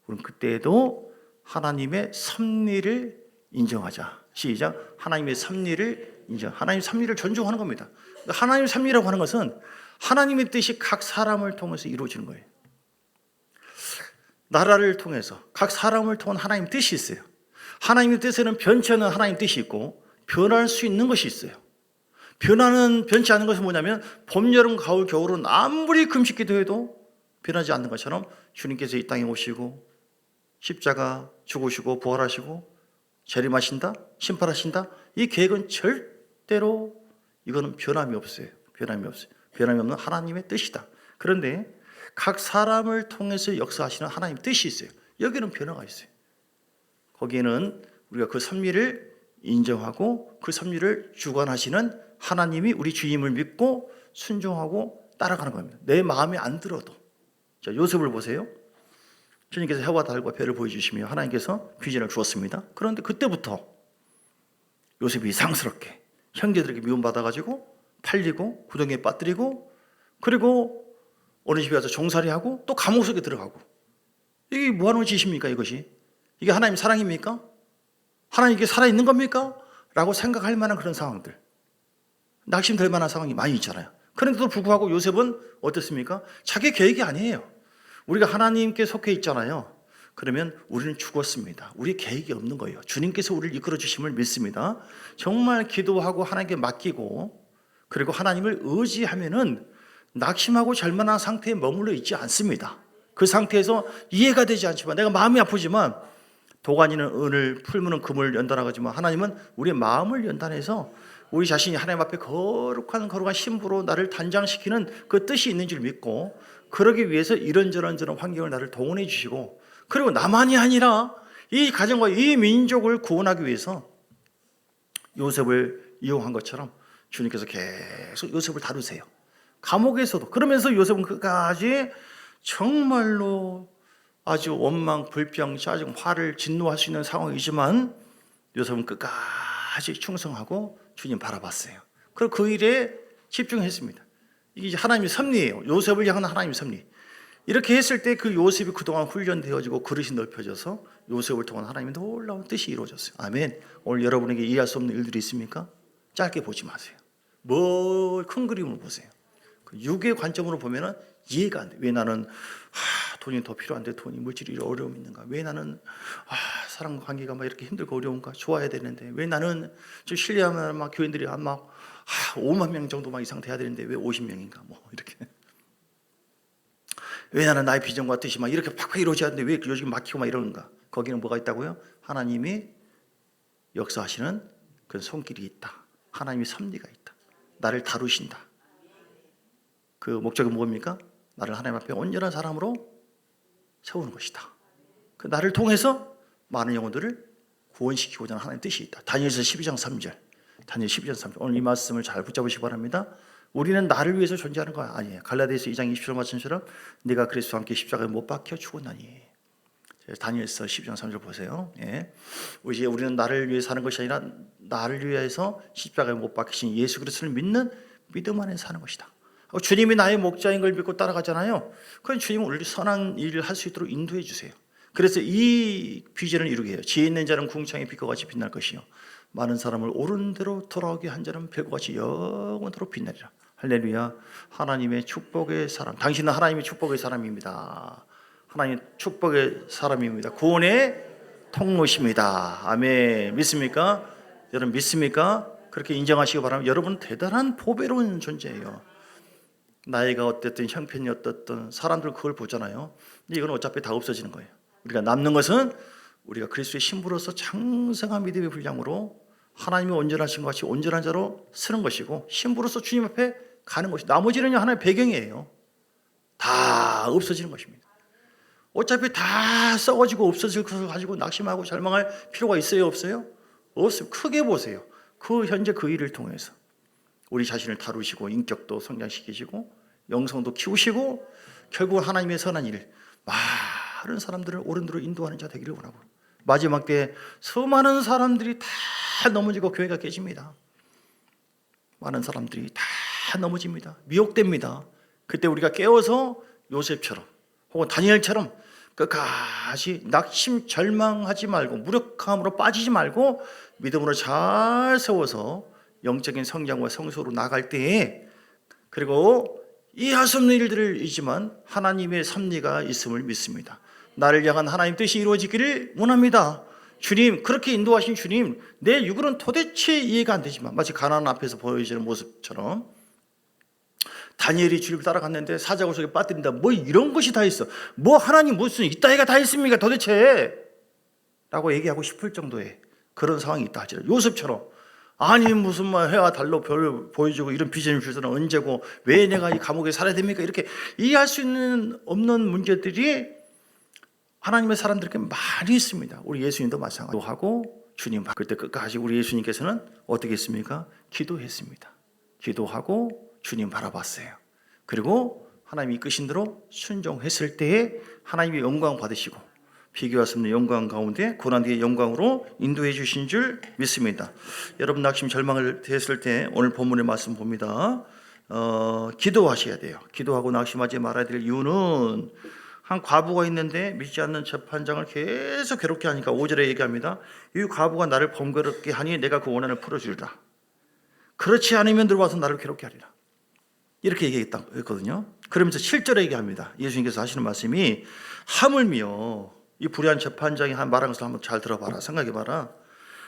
그럼 그때에도 하나님의 섭리를 인정하자. 시작. 하나님의 섭리를 인정. 하나님의 섭리를 존중하는 겁니다. 하나님의 섭리라고 하는 것은 하나님의 뜻이 각 사람을 통해서 이루어지는 거예요. 나라를 통해서 각 사람을 통한 하나님의 뜻이 있어요. 하나님의 뜻에는 변치 않는 하나님의 뜻이 있고 변할 수 있는 것이 있어요. 변치 않는 것은 뭐냐면 봄, 여름, 가을, 겨울은 아무리 금식 기도해도 변하지 않는 것처럼 주님께서 이 땅에 오시고 십자가 죽으시고 부활하시고 재림하신다, 심판하신다. 이 계획은 절대로 이거는 변함이 없어요. 변함이 없는 하나님의 뜻이다. 그런데 각 사람을 통해서 역사하시는 하나님의 뜻이 있어요. 여기는 변화가 있어요. 거기에는 우리가 그 섭리를 인정하고 그 섭리를 주관하시는 하나님이 우리 주임을 믿고 순종하고 따라가는 겁니다. 내 마음에 안 들어도. 자, 요셉을 보세요. 주님께서 해와 달과 별을 보여주시며 하나님께서 비전을 주었습니다. 그런데 그때부터 요셉이 이상스럽게 형제들에게 미움받아가지고 팔리고 구덩이에 빠뜨리고 그리고 어느 집에 가서 종살이하고 또 감옥 속에 들어가고 이게 뭐하는 짓입니까? 이것이 이게 하나님 사랑입니까? 하나님 이게 살아있는 겁니까? 라고 생각할 만한 그런 상황들 낙심될 만한 상황이 많이 있잖아요. 그런데도 불구하고 요셉은 어떻습니까? 자기 계획이 아니에요. 우리가 하나님께 속해 있잖아요. 그러면 우리는 죽었습니다. 우리 계획이 없는 거예요. 주님께서 우리를 이끌어 주심을 믿습니다. 정말 기도하고 하나님께 맡기고 그리고 하나님을 의지하면은 낙심하고 절망한 상태에 머물러 있지 않습니다. 그 상태에서 이해가 되지 않지만 내가 마음이 아프지만 도가니는 은을 풀무는 금을 연단하지만 하나님은 우리의 마음을 연단해서 우리 자신이 하나님 앞에 거룩한 신부로 나를 단장시키는 그 뜻이 있는 줄 믿고 그러기 위해서 이런저런 환경을 나를 동원해 주시고 그리고 나만이 아니라 이 가정과 이 민족을 구원하기 위해서 요셉을 이용한 것처럼 주님께서 계속 요셉을 다루세요. 감옥에서도. 그러면서 요셉은 끝까지 정말로 아주 원망, 불평, 짜증, 화를 진노할 수 있는 상황이지만 요셉은 끝까지 충성하고 주님 바라봤어요. 그리고 그 일에 집중했습니다. 이게 하나님의 섭리예요. 요셉을 향한 하나님의 섭리. 이렇게 했을 때 그 요셉이 그동안 훈련되어지고 그릇이 넓혀져서 요셉을 통한 하나님의 놀라운 뜻이 이루어졌어요. 아멘. 오늘 여러분에게 이해할 수 없는 일들이 있습니까? 짧게 보지 마세요. 뭘 큰 그림을 보세요. 그 육의 관점으로 보면은 이해가 안 돼. 왜 나는 돈이 더 필요한데 돈이 물질이 어려움이 있는가? 왜 나는 사람 관계가 막 이렇게 힘들고 어려운가? 좋아야 되는데 왜 나는 좀 신뢰하면 막 교인들이 막 5만 명 정도만 이상 돼야 되는데 왜 50명인가 뭐 이렇게. 왜 나는 나의 비전과 뜻이 막 이렇게 팍팍 이루어져야 하는데 왜 요즘 막히고 막 이러는가. 거기는 뭐가 있다고요? 하나님이 역사하시는 그 손길이 있다. 하나님의 섭리가 있다. 나를 다루신다. 그 목적은 뭡니까? 나를 하나님 앞에 온전한 사람으로 세우는 것이다. 그 나를 통해서 많은 영혼들을 구원시키고자 하는 하나님의 뜻이 있다. 다니엘서 12장 3절. 다니엘 12장 3절. 오늘 이 말씀을 잘 붙잡으시기 바랍니다. 우리는 나를 위해서 존재하는 거 아니에요. 갈라디아서 2장 20절 말씀처럼 네가 그리스도와 함께 십자가에 못 박혀 죽었나니. 다니엘서 12장 3절 보세요. 예. 이제 우리는 나를 위해 사는 것이 아니라 나를 위해서 십자가에 못 박히신 예수 그리스도를 믿는 믿음 안에 사는 것이다. 주님이 나의 목자인 걸 믿고 따라가잖아요. 그건 주님은 우리 선한 일을 할 수 있도록 인도해 주세요. 그래서 이 비전을 이루게 해요. 지혜 있는 자는 궁창의 빛과 같이 빛날 것이요 많은 사람을 옳은 대로 돌아오게 한 자는 별과 같이 영원토록 빛나리라. 할렐루야. 하나님의 축복의 사람. 당신은 하나님의 축복의 사람입니다. 하나님의 축복의 사람입니다. 구원의 통로십니다. 아멘. 믿습니까? 여러분 믿습니까? 그렇게 인정하시기 바랍니다. 여러분 대단한 보배로운 존재예요. 나이가 어땠든 형편이 어떻든 사람들 그걸 보잖아요. 근데 이건 어차피 다 없어지는 거예요. 우리가 남는 것은 우리가 그리스도의 신부로서 장성한 믿음의 분량으로 하나님이 온전하신 것 같이 온전한 자로 쓰는 것이고 신부로서 주님 앞에 가는 것이 나머지는 하나의 배경이에요. 다 없어지는 것입니다. 어차피 다 썩어지고 없어질 것을 가지고 낙심하고 절망할 필요가 있어요? 없어요? 없어요. 크게 보세요. 그 현재 그 일을 통해서 우리 자신을 다루시고 인격도 성장시키시고 영성도 키우시고 결국 하나님의 선한 일 많은 사람들을 옳은 대로 인도하는 자 되기를 원하고 마지막 때에 수많은 사람들이 다 넘어지고 교회가 깨집니다. 많은 사람들이 다 넘어집니다. 미혹됩니다. 그때 우리가 깨워서 요셉처럼 혹은 다니엘처럼 끝까지 낙심 절망하지 말고 무력함으로 빠지지 말고 믿음으로 잘 세워서 영적인 성장과 성소로 나갈 때에 그리고 이해할 수 없는 일들을 있지만 하나님의 섭리가 있음을 믿습니다. 나를 향한 하나님 뜻이 이루어지기를 원합니다. 주님 그렇게 인도하신 주님 내 육으로는 도대체 이해가 안 되지만 마치 가나안 앞에서 보여지는 모습처럼 다니엘이 주님을 따라갔는데 사자굴 속에 빠뜨린다 뭐 이런 것이 다 있어 뭐 하나님 무슨 이따위가 다 있습니까 도대체 라고 얘기하고 싶을 정도의 그런 상황이 있다 하지라. 요셉처럼 아니 무슨 말 해와 달로 별 보여주고 이런 비전을 주서는 언제고 왜 내가 이 감옥에 살아야 됩니까? 이렇게 이해할 수 있는 없는 문제들이 하나님의 사람들에게 많이 있습니다. 우리 예수님도 마찬가지로 하고 주님 그때 끝까지 우리 예수님께서는 어떻게 했습니까? 기도했습니다. 기도하고 주님 바라봤어요. 그리고 하나님이 이끄신 대로 순종했을 때에 하나님의 영광 받으시고 비교할 수 없는 영광 가운데 고난뒤의 영광으로 인도해 주신 줄 믿습니다. 여러분 낙심 절망을 했을 때 오늘 본문의 말씀 봅니다. 기도하셔야 돼요. 기도하고 낙심하지 말아야 될 이유는 한 과부가 있는데 믿지 않는 재판장을 계속 괴롭게 하니까 5절에 얘기합니다. 이 과부가 나를 번거롭게 하니 내가 그 원한을 풀어주리라. 그렇지 않으면 들어와서 나를 괴롭게 하리라. 이렇게 얘기했거든요. 그러면서 7절에 얘기합니다. 예수님께서 하시는 말씀이 하물며 이 불의한 재판장이 말한 것을 한번 잘 들어봐라. 생각해봐라.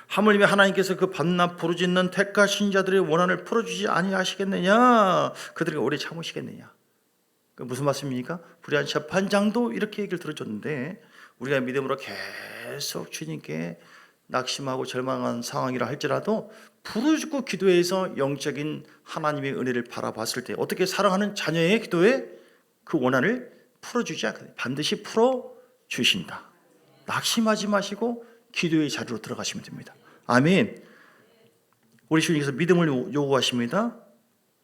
하물며 하나님께서 그 밤낮 부르짖는 택하신 자들의 원한을 풀어주지 아니하시겠느냐? 그들에게 오래 참으시겠느냐? 무슨 말씀입니까? 불의한 재판장도 이렇게 얘기를 들어줬는데 우리가 믿음으로 계속 주님께 낙심하고 절망한 상황이라 할지라도 부르짖고 기도해서 영적인 하나님의 은혜를 바라봤을 때 어떻게 사랑하는 자녀의 기도에 그 원한을 풀어주지 않거든요. 반드시 풀어주신다. 낙심하지 마시고 기도의 자리로 들어가시면 됩니다. 아멘. 우리 주님께서 믿음을 요구하십니다.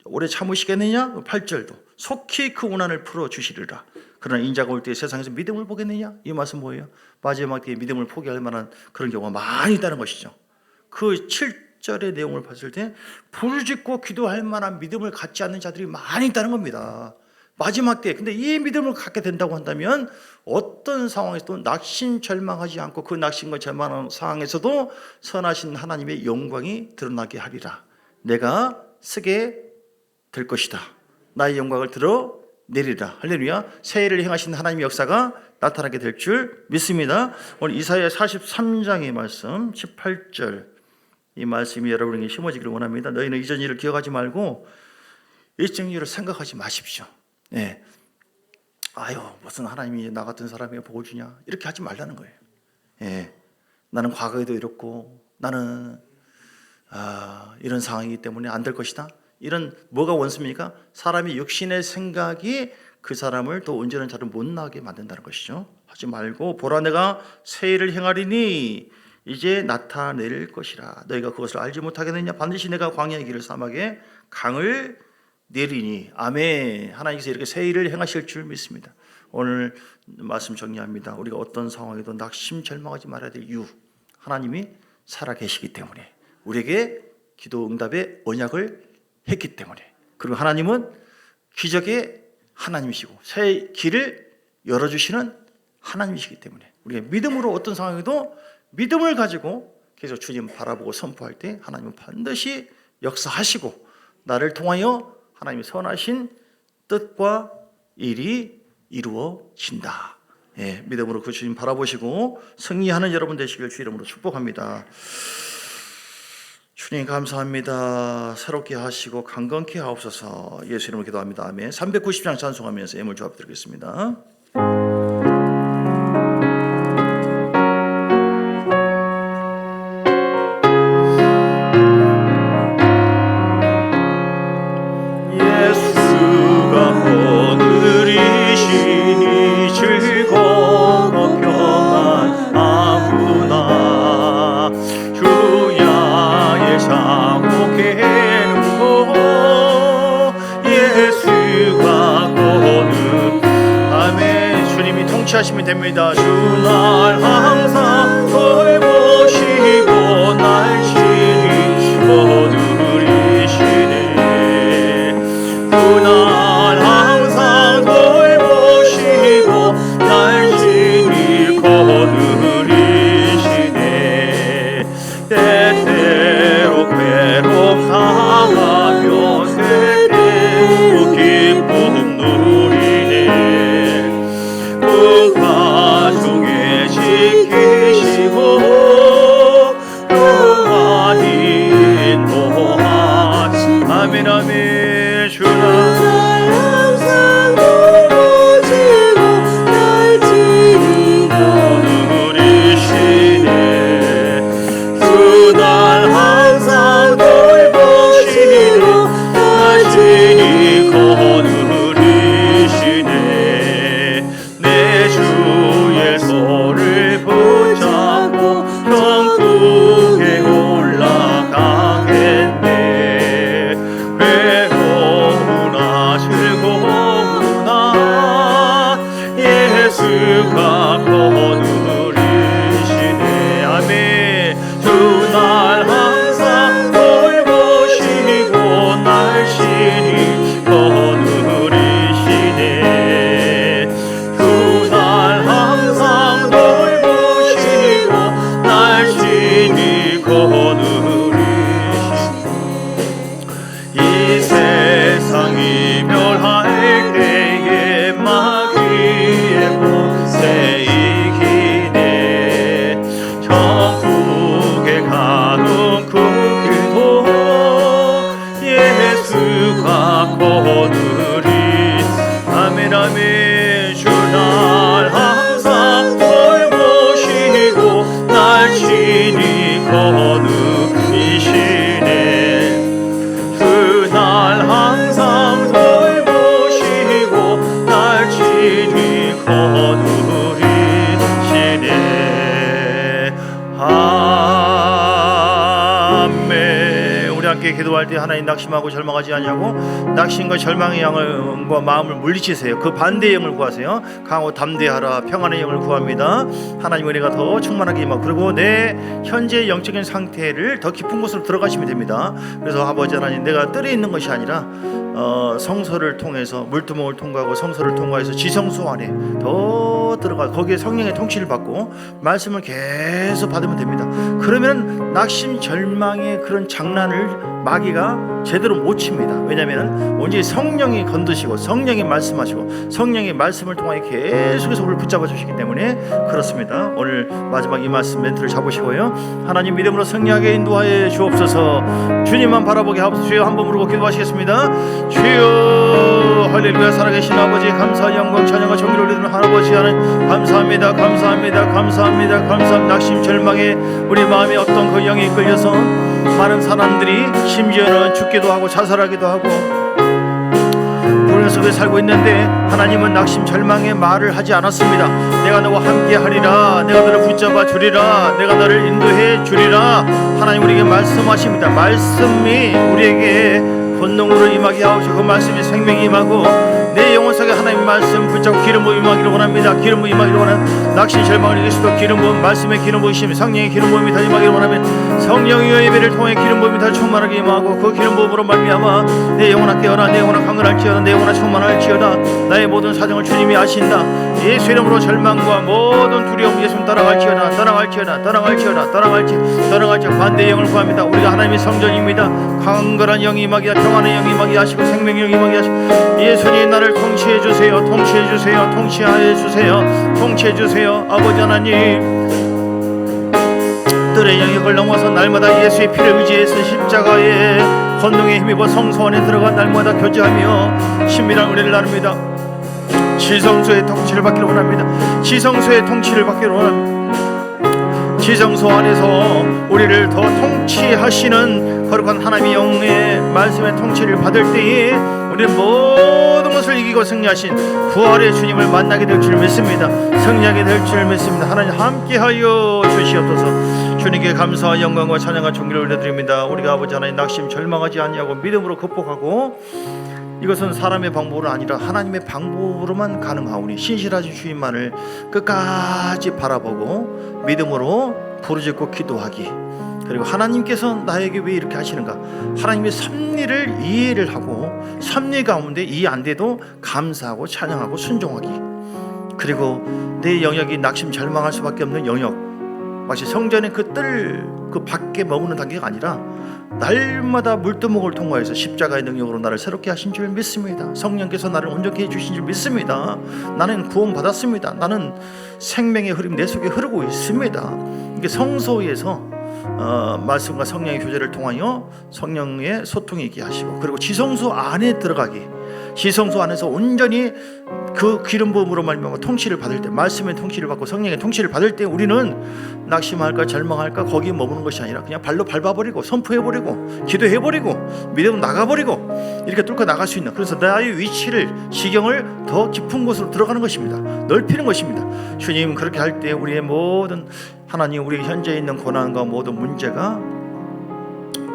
오래 참으시겠느냐? 8절도 속히 그 원한을 풀어주시리라. 그러나 인자가 올 때 세상에서 믿음을 보겠느냐? 이 말씀 뭐예요? 마지막 때에 믿음을 포기할 만한 그런 경우가 많이 있다는 것이죠. 그 7절의 내용을 봤을 때 부르짖고 기도할 만한 믿음을 갖지 않는 자들이 많이 있다는 겁니다. 마지막 때 근데 이 믿음을 갖게 된다고 한다면 어떤 상황에서도 낙심 절망하지 않고 그 낙심과 절망하는 상황에서도 선하신 하나님의 영광이 드러나게 하리라. 내가 쓰게 될 것이다. 나의 영광을 드러내리라. 할렐루야. 새해를 행하신 하나님의 역사가 나타나게 될 줄 믿습니다. 오늘 이사야 43장의 말씀 18절 이 말씀이 여러분에게 심어지기를 원합니다. 너희는 이전 일을 기억하지 말고 일정 일을 생각하지 마십시오. 네. 아유, 무슨 하나님이 나 같은 사람에게 복을 주냐, 이렇게 하지 말라는 거예요. 예. 나는 과거에도 이렇고 나는 이런 상황이기 때문에 안 될 것이다. 이런 뭐가 원수입니까? 사람이 육신의 생각이 그 사람을 또 온전한 자를 못 나게 만든다는 것이죠. 하지 말고 보라, 내가 새 일을 행하리니 이제 나타낼 것이라. 너희가 그것을 알지 못하겠느냐? 반드시 내가 광야의 길을 사막에 강을 내리니. 아멘. 하나님께서 이렇게 새 일을 행하실 줄 믿습니다. 오늘 말씀 정리합니다. 우리가 어떤 상황에도 낙심 절망하지 말아야 될 이유, 하나님이 살아 계시기 때문에, 우리에게 기도 응답의 언약을 했기 때문에, 그리고 하나님은 기적의 하나님이시고 새 길을 열어주시는 하나님이시기 때문에 우리가 믿음으로 어떤 상황에도 믿음을 가지고 계속 주님 바라보고 선포할 때 하나님은 반드시 역사하시고 나를 통하여 하나님의 선하신 뜻과 일이 이루어진다. 예, 믿음으로 그 주님 바라보시고 승리하는 여러분 되시길 주 이름으로 축복합니다. 주님 감사합니다. 새롭게 하시고 강건케 하옵소서. 예수 이름으로 기도합니다. 아멘. 390장 찬송하면서 예물 조합 드리겠습니다. 하시면 됩니다. 주 날 항상 돌보시고 날 친히 거두리시네. 주 날 항상 돌보시고 날 친히 거두리시네. 때때로 괴롭다가면 때때로 기쁨 누리네. 가중에 지키시고 영원히 인도하시. 아멘 아멘. 주나 항상 돌보시고 날 친히 거두리시네. 주 날 항상 돌보시고 날 친히 거두리시네. 주의 손을 붙잡고 천국에 올라가겠네. 외로우나 즐거우나 예수가 거두리시네. 아멘. 주 날 항상 돌보시고 날 친히 거두리시네. 항상 돌보시고 날 친히 거두리시네. 이 세상이 멸할 때에 마귀의 권세 이기네. 천국에 가는 그 길도 예수가 거두리. 아멘 아멘. 날 항상 돌보시고 날 친히 거두리시네. 그 날 항상 돌보시고 날 친히 거두리시네. 아멘. 우리 함께 기도할 때 하나님 낙심하고 절망하지 아니하고 낙심과 절망의 영과 마음을 물리치세요. 그 반대의 영을 구하세요. 강하고 담대하라. 평안의 영을 구합니다. 하나님 은혜가 더 충만하게 임하고, 그리고 내 현재 영적인 상태를 더 깊은 곳으로 들어가시면 됩니다. 그래서 아버지 하나님, 내가 뜰에 있는 것이 아니라 성소를 통해서 물두멍을 통과하고 성소를 통과해서 지성소 안에 더 들어가, 거기에 성령의 통치를 받고 말씀을 계속 받으면 됩니다. 그러면 낙심 절망의 그런 장난을 마귀 따라가기가 제대로 못 칩니다. 왜냐하면 온전히 성령이 건드시고 성령이 말씀하시고 성령의 말씀을 통하여 계속해서 우리를 붙잡아 주시기 때문에 그렇습니다. 오늘 마지막 이 말씀 멘트를 잡으시고요, 하나님 믿음으로 승리하게 인도하여 주옵소서. 주님만 바라보게 하옵소서. 주여 한번 부르고 기도하시겠습니다. 주여 할렐루야. 살아계신 아버지, 감사 영광 찬양과 존귀를 올리는 할아버지 하나님, 감사합니다. 감사합니다. 감사합니다. 감사합니다. 낙심 절망에 우리 마음에 어떤 그 영이 이끌려서 많은 사람들이 심지어는 죽기도 하고 자살하기도 하고 불행 속에 살고 있는데, 하나님은 낙심 절망의 말을 하지 않았습니다. 내가 너와 함께 하리라, 내가 너를 붙잡아 주리라, 내가 너를 인도해 주리라. 하나님 우리에게 말씀하십니다. 말씀이 우리에게 권능으로 임하게 하옵시고 그 말씀이 생명이 임하고 내 영혼 속에 하나님 말씀 붙잡고 기름 부음 임하기를 원합니다. 기름 부음 임하기를 원합니다. 낙심 절망을 이길 수도 기름 부음, 말씀의 기름 부으심, 성령의 기름 부음이 다 임하기를 원하면 성령의 예배를 통해 기름 부음이 다 충만하게 임하고 그 기름 부음으로 말미암아 내 영혼아 깨어나, 내 영혼아 강건할지어다, 내 영혼아 충만할지어다. 나의 모든 사정을 주님이 아신다. 예수 이름으로 절망과 모든 두려움 예수 따라갈지어다, 따라갈지어다, 따라갈지어다, 따라갈지어다. 반대의 영을 구합니다. 우리가 하나님의 성전입니다. 강건한 영이 임하게, 평안의 영이 임하게 하시고 생명의 영이 임하게 하시고 예수님 나를 통치해 주세요. 통치해 주세요. 통치하여 주세요. 통치해 주세요. 아버지 하나님, 들의 영역을 넘어서 날마다 예수의 피를 의지해서 십자가의 권능에 힘입어 성소 안에 들어가 날마다 교제하며 신비한 은혜를 나눕니다. 지성소의 통치를 받기를 원합니다. 지성소의 통치를 받기를 원합니다. 지성소 안에서 우리를 더 통치하시는 거룩한 하나님의 영의 말씀의 통치를 받을 때에 우리는 모든 것을 이기고 승리하신 부활의 주님을 만나게 될 줄 믿습니다. 승리하게 될 줄 믿습니다. 하나님 함께하여 주시옵소서. 주님께 감사와 영광과 찬양과 존귀를 올려드립니다. 우리가 아버지 하나님 낙심 절망하지 아니하고 믿음으로 극복하고, 이것은 사람의 방법으로 아니라 하나님의 방법으로만 가능하오니 신실하신 주님만을 끝까지 바라보고 믿음으로 부르짖고 기도하기, 그리고 하나님께서 나에게 왜 이렇게 하시는가, 하나님의 섭리를 이해를 하고 섭리 가운데 이해 안 돼도 감사하고 찬양하고 순종하기, 그리고 내 영역이 낙심 절망할 수밖에 없는 영역, 마치 성전의 그 뜰 밖에 머무는 단계가 아니라 날마다 물두목을 통과해서 십자가의 능력으로 나를 새롭게 하신 줄 믿습니다. 성령께서 나를 온전케 해주신 줄 믿습니다. 나는 구원받았습니다. 나는 생명의 흐름 내 속에 흐르고 있습니다. 이게 성소에서 말씀과 성령의 교제를 통하여 성령의 소통이 있게 하시고, 그리고 지성소 안에 들어가기, 지성소 안에서 온전히 그 기름 부음으로 말미암아 통치를 받을 때, 말씀의 통치를 받고 성령의 통치를 받을 때 우리는 낙심할까 절망할까 거기에 머무는 것이 아니라 그냥 발로 밟아버리고 선포해버리고 기도해버리고 믿음 나가버리고 이렇게 뚫고 나갈 수 있는, 그래서 나의 위치를 지경을 더 깊은 곳으로 들어가는 것입니다. 넓히는 것입니다. 주님 그렇게 할 때 우리의 모든 하나님, 우리 현재 있는 고난과 모든 문제가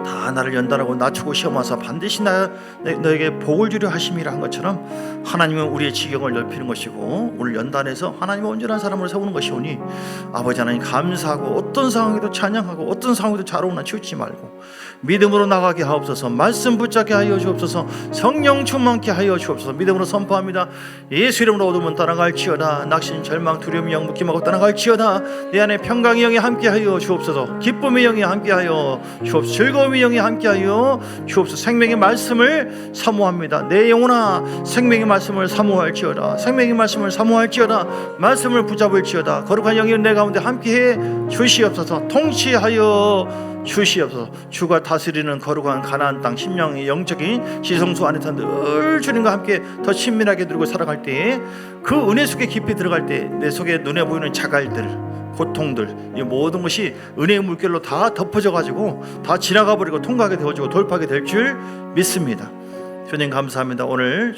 다 나를 연단하고 낮추고 시험하사 반드시 너에게 복을 주려 하심이라 한 것처럼 하나님은 우리의 지경을 넓히는 것이고 오늘 연단해서 하나님의 온전한 사람으로 세우는 것이오니 아버지 하나님 감사하고 어떤 상황에도 찬양하고 어떤 상황에도 좌우나 치우치 말고 믿음으로 나가게 하옵소서. 말씀 붙잡게 하여 주옵소서. 성령 충만케 하여 주옵소서. 믿음으로 선포합니다. 예수 이름으로 어둠은 떠나갈지어다. 낙심 절망 두려움 영 묶임하고 떠나갈지어다. 내 안에 평강의 영이 함께 하여 주옵소서. 기쁨의 영이 함께 하여 주옵소서. 즐거움의 영이 함께 하여 주옵소서. 생명의 말씀을 사모합니다. 내 영혼아 생명의 말씀을 사모할지어다. 생명의 말씀을 사모할지어다. 말씀을 붙잡을지어다. 거룩한 영이 내 가운데 함께해 주시옵소서. 통치하여 주시옵소서. 주가 다스리는 거룩한 가나안 땅 심령의 영적인 지성소 안에서 늘 주님과 함께 더 친밀하게 누리고 살아갈 때에 그 은혜 속에 깊이 들어갈 때 내 속에 눈에 보이는 자갈들, 고통들, 이 모든 것이 은혜의 물결로 다 덮어져 가지고 다 지나가 버리고 통과하게 되어지고 돌파하게 될 줄 믿습니다. 주님 감사합니다. 오늘